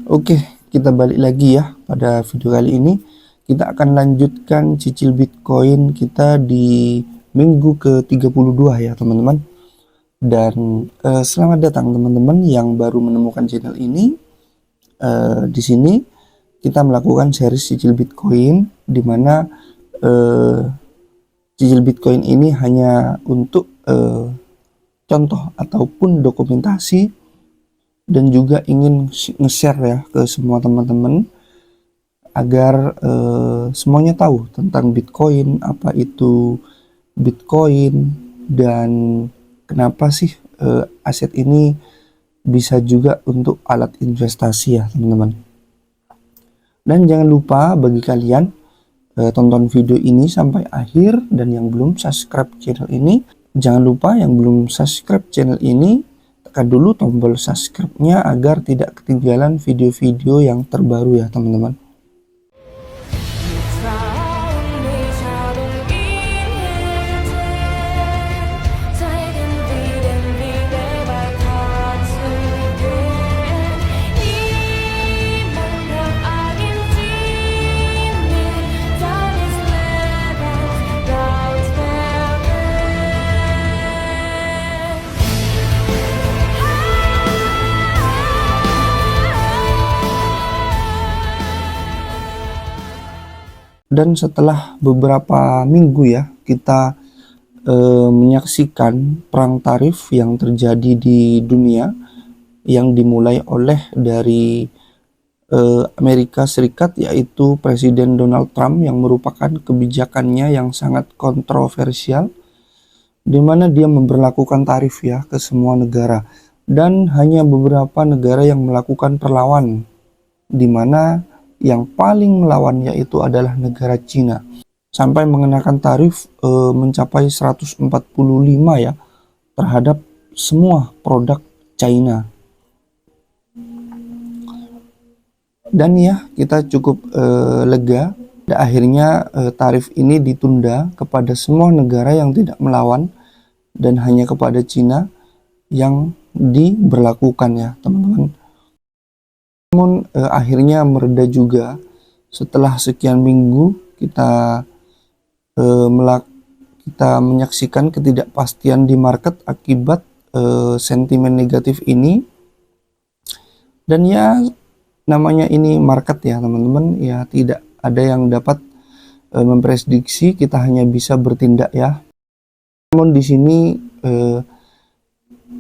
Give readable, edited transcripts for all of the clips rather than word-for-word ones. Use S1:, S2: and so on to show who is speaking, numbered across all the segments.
S1: Oke, kita balik lagi ya. Pada video kali ini kita akan lanjutkan cicil Bitcoin kita di minggu ke-32 ya teman-teman. Dan selamat datang teman-teman yang baru menemukan channel ini. Di sini kita melakukan series cicil Bitcoin, di mana cicil Bitcoin ini hanya untuk contoh ataupun dokumentasi, dan juga ingin nge-share ya ke semua teman-teman agar semuanya tahu tentang Bitcoin, apa itu Bitcoin, dan kenapa sih aset ini bisa juga untuk alat investasi ya teman-teman. Dan jangan lupa bagi kalian tonton video ini sampai akhir, dan yang belum subscribe channel ini, jangan lupa yang belum subscribe channel ini tekan dulu tombol subscribe-nya agar tidak ketinggalan video-video yang terbaru ya teman-teman. Dan setelah beberapa minggu ya kita menyaksikan perang tarif yang terjadi di dunia, yang dimulai oleh dari Amerika Serikat, yaitu Presiden Donald Trump, yang merupakan kebijakannya yang sangat kontroversial, di mana dia memberlakukan tarif ya ke semua negara, dan hanya beberapa negara yang melakukan perlawanan, di mana yang paling melawan yaitu adalah negara Cina, sampai mengenakan tarif mencapai 145 ya terhadap semua produk China. Dan ya kita cukup lega, akhirnya tarif ini ditunda kepada semua negara yang tidak melawan, dan hanya kepada Cina yang diberlakukan ya teman-teman. Namun akhirnya mereda juga setelah sekian minggu kita menyaksikan ketidakpastian di market akibat sentimen negatif ini. Dan ya namanya ini market ya teman-teman, ya tidak ada yang dapat memprediksi, kita hanya bisa bertindak ya. Namun di sini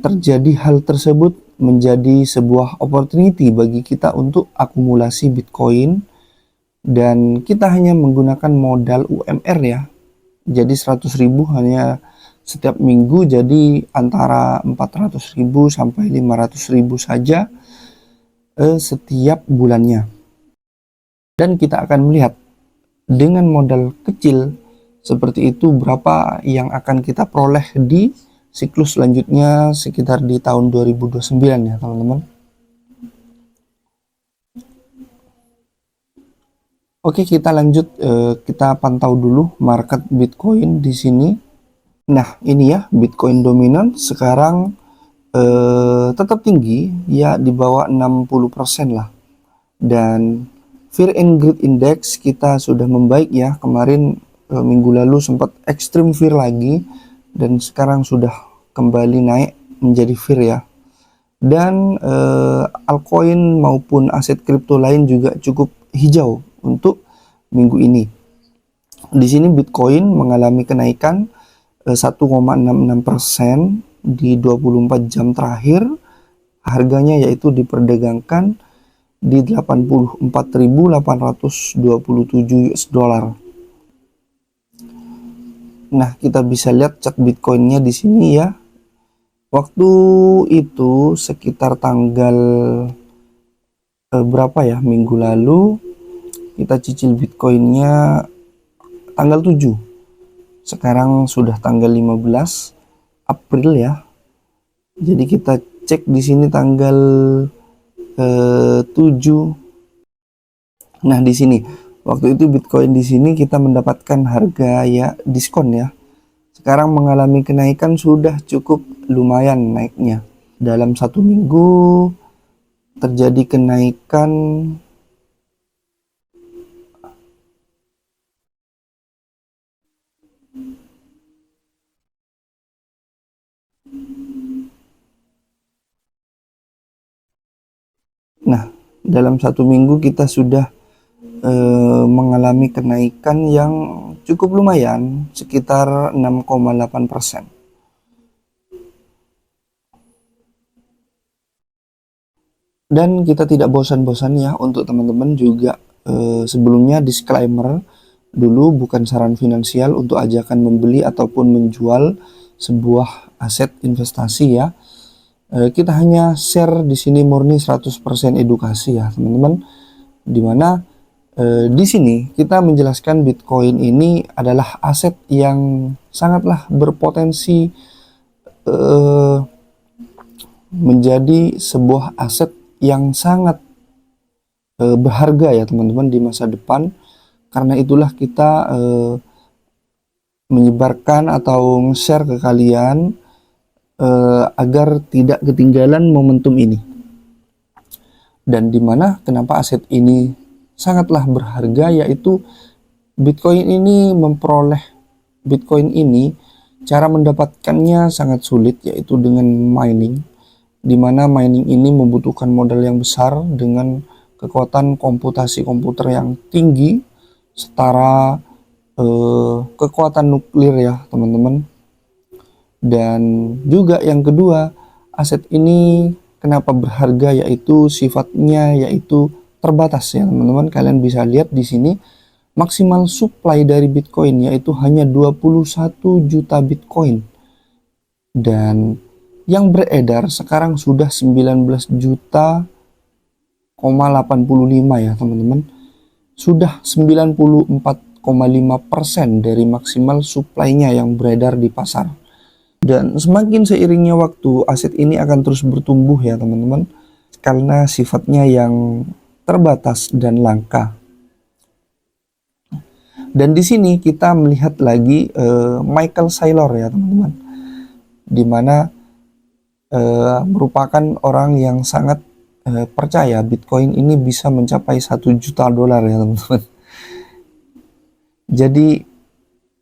S1: terjadi hal tersebut menjadi sebuah opportunity bagi kita untuk akumulasi Bitcoin, dan kita hanya menggunakan modal UMR ya. Jadi 100.000 hanya setiap minggu, jadi antara 400.000 sampai 500.000 saja setiap bulannya. Dan kita akan melihat dengan modal kecil seperti itu berapa yang akan kita peroleh di siklus selanjutnya sekitar di tahun 2029 ya teman-teman. Oke, kita lanjut, kita pantau dulu market Bitcoin di sini. Nah ini ya Bitcoin dominan sekarang tetap tinggi ya, di bawah 60% lah. Dan Fear and Greed Index kita sudah membaik ya, kemarin minggu lalu sempat extreme fear lagi, dan sekarang sudah kembali naik menjadi fear ya. Dan altcoin maupun aset kripto lain juga cukup hijau untuk minggu ini. Di sini Bitcoin mengalami kenaikan 1,66% di 24 jam terakhir. Harganya yaitu diperdagangkan di 84.827 US dollar. Nah, kita bisa lihat chart Bitcoinnya di sini ya. Waktu itu sekitar tanggal berapa ya, minggu lalu kita cicil Bitcoinnya tanggal 7. Sekarang sudah tanggal 15 April ya. Jadi kita cek di sini tanggal 7. Nah, di sini waktu itu Bitcoin di sini kita mendapatkan harga ya diskon ya. Sekarang mengalami kenaikan sudah cukup lumayan naiknya. Dalam satu minggu terjadi kenaikan dalam 1 minggu kita sudah mengalami kenaikan yang cukup lumayan, sekitar 6,8%. Dan kita tidak bosan-bosan ya untuk teman-teman juga, sebelumnya disclaimer dulu, bukan saran finansial untuk ajakan membeli ataupun menjual sebuah aset investasi ya. Kita hanya share di sini murni 100% edukasi ya teman-teman, dimana di sini kita menjelaskan Bitcoin ini adalah aset yang sangatlah berpotensi menjadi sebuah aset yang sangat berharga ya teman-teman di masa depan. Karena itulah kita menyebarkan atau nge-share ke kalian agar tidak ketinggalan momentum ini. Dan dimana kenapa aset ini sangatlah berharga, yaitu Bitcoin ini cara mendapatkannya sangat sulit, yaitu dengan mining, dimana mining ini membutuhkan modal yang besar dengan kekuatan komputasi komputer yang tinggi setara kekuatan nuklir ya teman-teman. Dan juga yang kedua, aset ini kenapa berharga, yaitu sifatnya yaitu terbatas ya teman-teman. Kalian bisa lihat di sini maksimal supply dari Bitcoin yaitu hanya 21 juta Bitcoin, dan yang beredar sekarang sudah 19 juta 85 ya teman-teman. Sudah 94,5% dari maksimal supply-nya yang beredar di pasar. Dan semakin seiringnya waktu, aset ini akan terus bertumbuh ya teman-teman, karena sifatnya yang terbatas dan langka. Dan di sini kita melihat lagi Michael Saylor ya teman-teman, dimana merupakan orang yang sangat percaya Bitcoin ini bisa mencapai $1 juta ya teman-teman. Jadi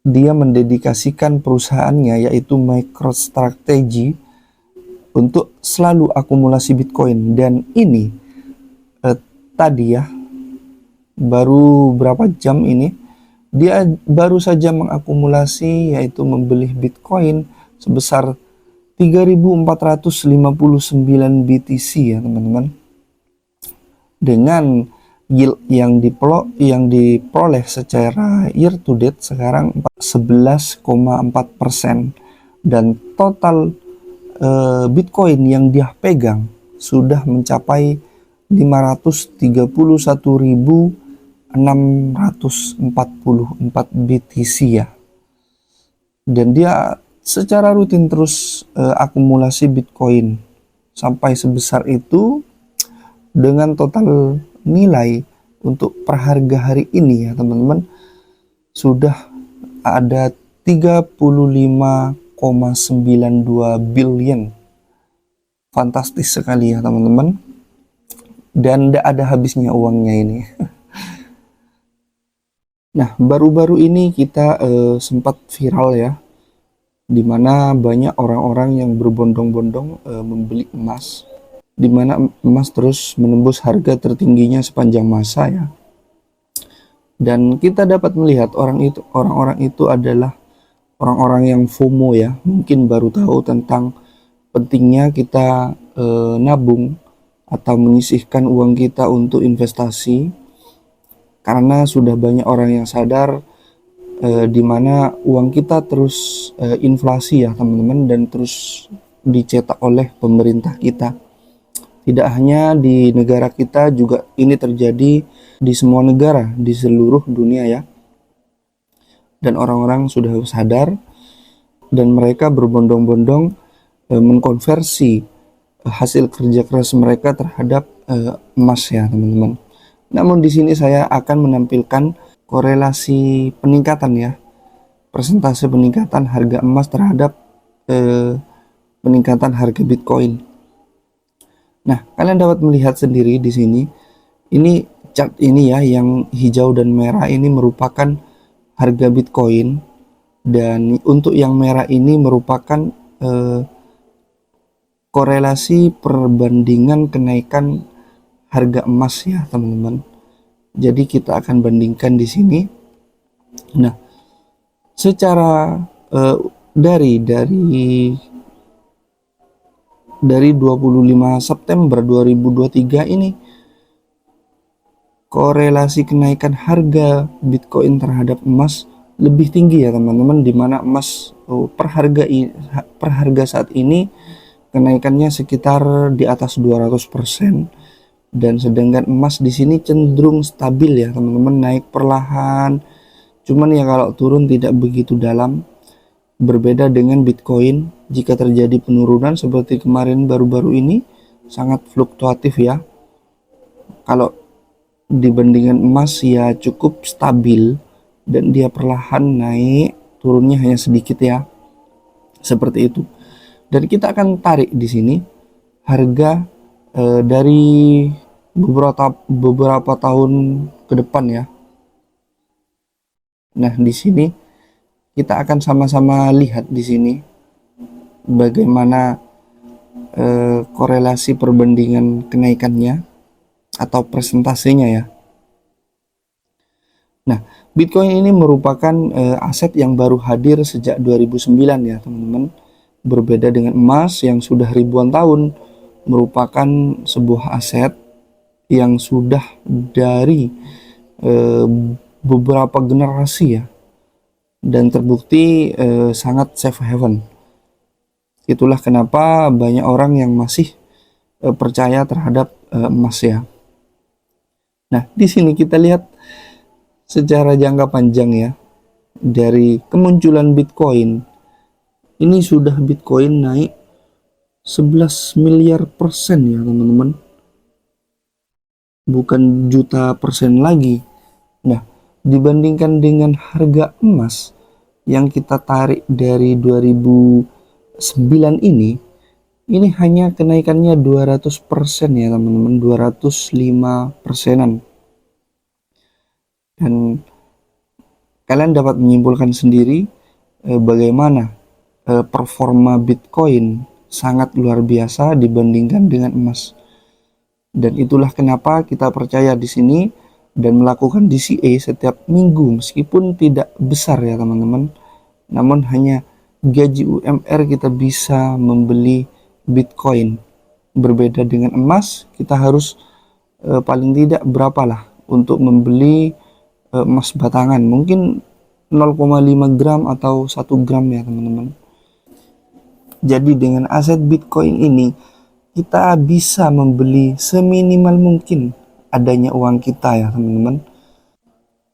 S1: dia mendedikasikan perusahaannya yaitu MicroStrategy untuk selalu akumulasi Bitcoin. Dan ini tadi ya, baru berapa jam ini dia baru saja mengakumulasi, yaitu membeli Bitcoin sebesar 3.459 BTC ya teman-teman, dengan yield yang diperoleh secara year to date sekarang 11,4%, dan total Bitcoin yang dia pegang sudah mencapai 531.644 BTC ya. Dan dia secara rutin terus akumulasi Bitcoin sampai sebesar itu, dengan total nilai untuk per harga hari ini ya teman-teman sudah ada 35,92 billion. Fantastis sekali ya teman-teman, dan tidak ada habisnya uangnya ini. Nah, baru-baru ini kita sempat viral ya, dimana banyak orang-orang yang berbondong-bondong membeli emas, dimana emas terus menembus harga tertingginya sepanjang masa ya. Dan kita dapat melihat orang-orang itu adalah orang-orang yang FOMO ya, mungkin baru tahu tentang pentingnya kita nabung atau menyisihkan uang kita untuk investasi, karena sudah banyak orang yang sadar di mana uang kita terus inflasi ya teman-teman, dan terus dicetak oleh pemerintah kita. Tidak hanya di negara kita, juga ini terjadi di semua negara di seluruh dunia ya. Dan orang-orang sudah sadar, dan mereka berbondong-bondong mengkonversi hasil kerja keras mereka terhadap emas ya teman-teman. Namun di sini saya akan menampilkan korelasi peningkatan ya, persentase peningkatan harga emas terhadap peningkatan harga Bitcoin. Nah, kalian dapat melihat sendiri di sini. Ini chart ini ya, yang hijau dan merah ini merupakan harga Bitcoin, dan untuk yang merah ini merupakan korelasi perbandingan kenaikan harga emas ya, teman-teman. Jadi kita akan bandingkan di sini. Nah, secara dari 25 September 2023 ini, korelasi kenaikan harga Bitcoin terhadap emas lebih tinggi ya teman-teman, dimana emas per harga saat ini kenaikannya sekitar di atas 200%, dan sedangkan emas di sini cenderung stabil ya teman-teman, naik perlahan, cuman ya kalau turun tidak begitu dalam. Berbeda dengan Bitcoin, jika terjadi penurunan seperti kemarin baru-baru ini sangat fluktuatif ya. Kalau dibandingkan emas ya cukup stabil, dan dia perlahan naik, turunnya hanya sedikit ya, seperti itu. Dan kita akan tarik di sini harga dari beberapa tahun ke depan ya. Nah, di sini kita akan sama-sama lihat di sini bagaimana korelasi perbandingan kenaikannya atau persentasenya ya. Nah, Bitcoin ini merupakan aset yang baru hadir sejak 2009 ya teman-teman. Berbeda dengan emas yang sudah ribuan tahun, merupakan sebuah aset yang sudah dari beberapa generasi ya, dan terbukti sangat safe haven. Itulah kenapa banyak orang yang masih percaya terhadap emas ya. Nah, di sini kita lihat secara jangka panjang ya, dari kemunculan Bitcoin ini sudah Bitcoin naik 11 miliar persen ya teman-teman, bukan juta persen lagi. Nah, dibandingkan dengan harga emas yang kita tarik dari 2009 ini hanya kenaikannya 200% ya teman-teman, 205 persenan. Dan kalian dapat menyimpulkan sendiri bagaimana performa Bitcoin sangat luar biasa dibandingkan dengan emas. Dan itulah kenapa kita percaya di sini dan melakukan DCA setiap minggu, meskipun tidak besar ya teman-teman, namun hanya gaji UMR kita bisa membeli Bitcoin. Berbeda dengan emas, kita harus paling tidak berapalah untuk membeli emas batangan, mungkin 0,5 gram atau 1 gram ya teman-teman. Jadi dengan aset Bitcoin ini kita bisa membeli seminimal mungkin adanya uang kita ya teman-teman.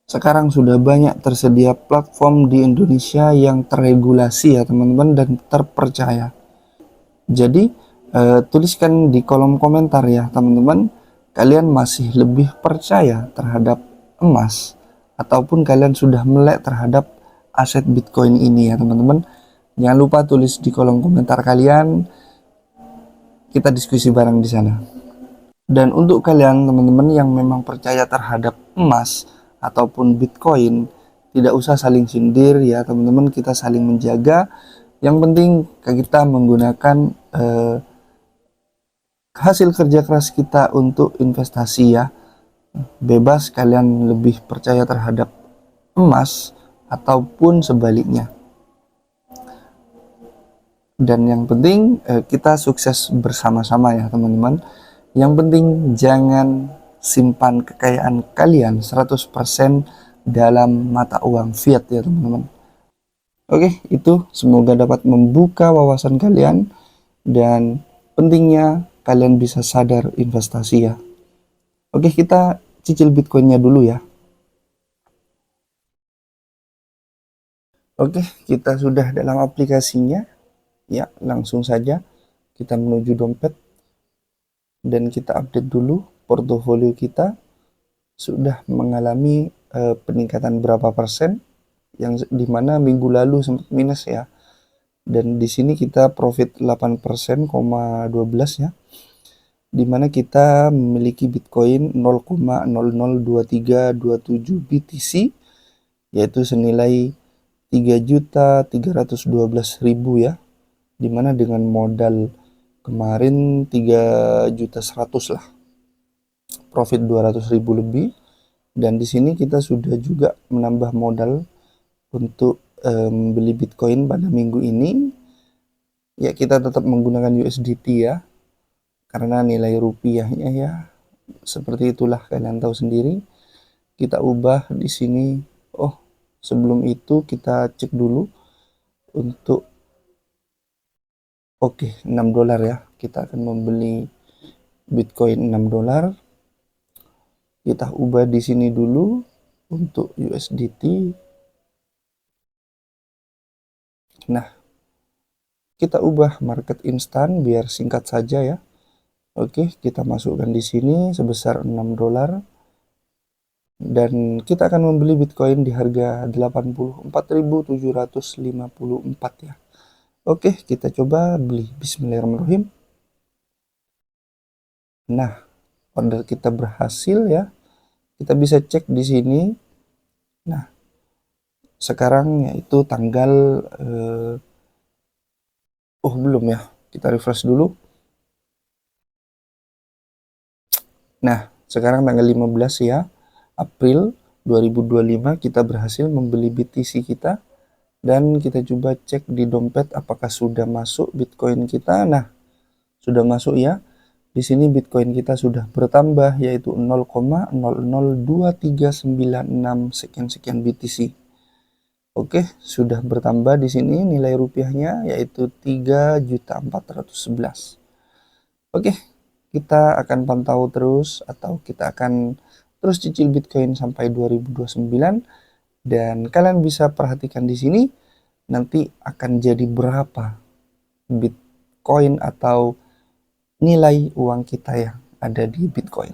S1: Sekarang sudah banyak tersedia platform di Indonesia yang terregulasi ya teman-teman dan terpercaya. Jadi tuliskan di kolom komentar ya teman-teman, kalian masih lebih percaya terhadap emas ataupun kalian sudah melek terhadap aset Bitcoin ini ya teman-teman. Jangan lupa tulis di kolom komentar kalian, kita diskusi bareng di sana. Dan untuk kalian teman-teman yang memang percaya terhadap emas ataupun Bitcoin, tidak usah saling sindir ya teman-teman, kita saling menjaga. Yang penting kita menggunakan hasil kerja keras kita untuk investasi ya. Bebas kalian lebih percaya terhadap emas ataupun sebaliknya. Dan yang penting kita sukses bersama-sama ya teman-teman. Yang penting jangan simpan kekayaan kalian 100% dalam mata uang fiat ya teman-teman. Oke, itu semoga dapat membuka wawasan kalian dan pentingnya kalian bisa sadar investasi ya. Oke, kita cicil Bitcoinnya dulu ya. Oke, kita sudah dalam aplikasinya. Ya, langsung saja kita menuju dompet dan kita update dulu portofolio kita sudah mengalami peningkatan berapa persen, yang dimana minggu lalu sempat minus ya. Dan di sini kita profit 8%,12 ya. di mana kita memiliki Bitcoin 0,002327 BTC, yaitu senilai 3.312.000 ya, dimana dengan modal kemarin 3.100.000 lah, profit 200.000 lebih. Dan di sini kita sudah juga menambah modal untuk beli Bitcoin pada minggu ini. Ya, kita tetap menggunakan USDT ya, karena nilai rupiahnya ya seperti itulah, kalian tahu sendiri. Kita ubah di sini. Oh, sebelum itu kita cek dulu untuk oke, 6 dolar ya. Kita akan membeli Bitcoin 6 dolar. Kita ubah di sini dulu untuk USDT. Nah, kita ubah market instan biar singkat saja ya. Oke, kita masukkan di sini sebesar 6 dolar. Dan kita akan membeli Bitcoin di harga 84.754 ya. Oke, kita coba beli. Bismillahirrahmanirrahim. Nah, order kita berhasil ya. Kita bisa cek di sini. Nah, sekarang yaitu tanggal belum ya. Kita refresh dulu. Nah, sekarang tanggal 15 ya, April 2025 kita berhasil membeli BTC kita. Dan kita coba cek di dompet apakah sudah masuk Bitcoin kita. Nah, sudah masuk ya. Di sini Bitcoin kita sudah bertambah yaitu 0,002396 sekian BTC. Oke, sudah bertambah di sini nilai rupiahnya yaitu 3.411. Oke, kita akan pantau terus atau kita akan terus cicil Bitcoin sampai 2029, dan kalian bisa perhatikan di sini nanti akan jadi berapa Bitcoin atau nilai uang kita yang ada di Bitcoin.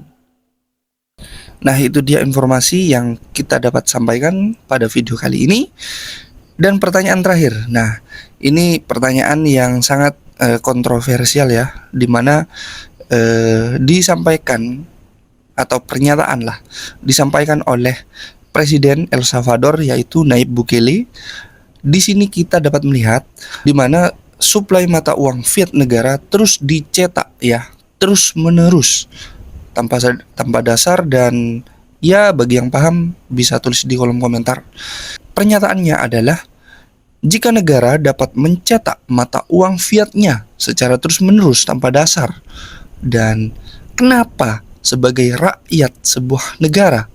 S1: Nah, itu dia informasi yang kita dapat sampaikan pada video kali ini. Dan pertanyaan terakhir. Nah, ini pertanyaan yang sangat kontroversial ya, dimana disampaikan atau pernyataan lah disampaikan oleh Presiden El Salvador yaitu Nayib Bukele. Di sini kita dapat melihat di mana suplai mata uang fiat negara terus dicetak ya, terus menerus tanpa dasar. Dan ya, bagi yang paham bisa tulis di kolom komentar. Pernyataannya adalah jika negara dapat mencetak mata uang fiatnya secara terus menerus tanpa dasar, dan kenapa sebagai rakyat sebuah negara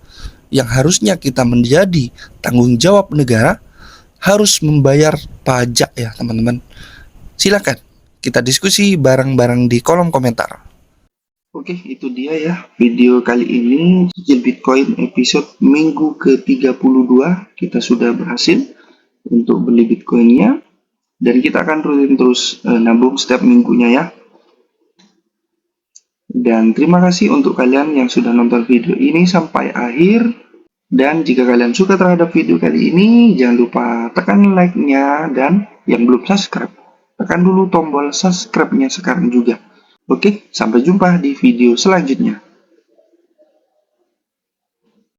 S1: yang harusnya kita menjadi tanggung jawab negara harus membayar pajak ya teman-teman. Silakan kita diskusi bareng-bareng di kolom komentar. Oke, itu dia ya video kali ini, cicil Bitcoin episode minggu ke-32. Kita sudah berhasil untuk beli Bitcoinnya, dan kita akan rutin terus nabung setiap minggunya ya. Dan terima kasih untuk kalian yang sudah nonton video ini sampai akhir. Dan jika kalian suka terhadap video kali ini, jangan lupa tekan like-nya, dan yang belum subscribe, tekan dulu tombol subscribe-nya sekarang juga. Oke, sampai jumpa di video selanjutnya.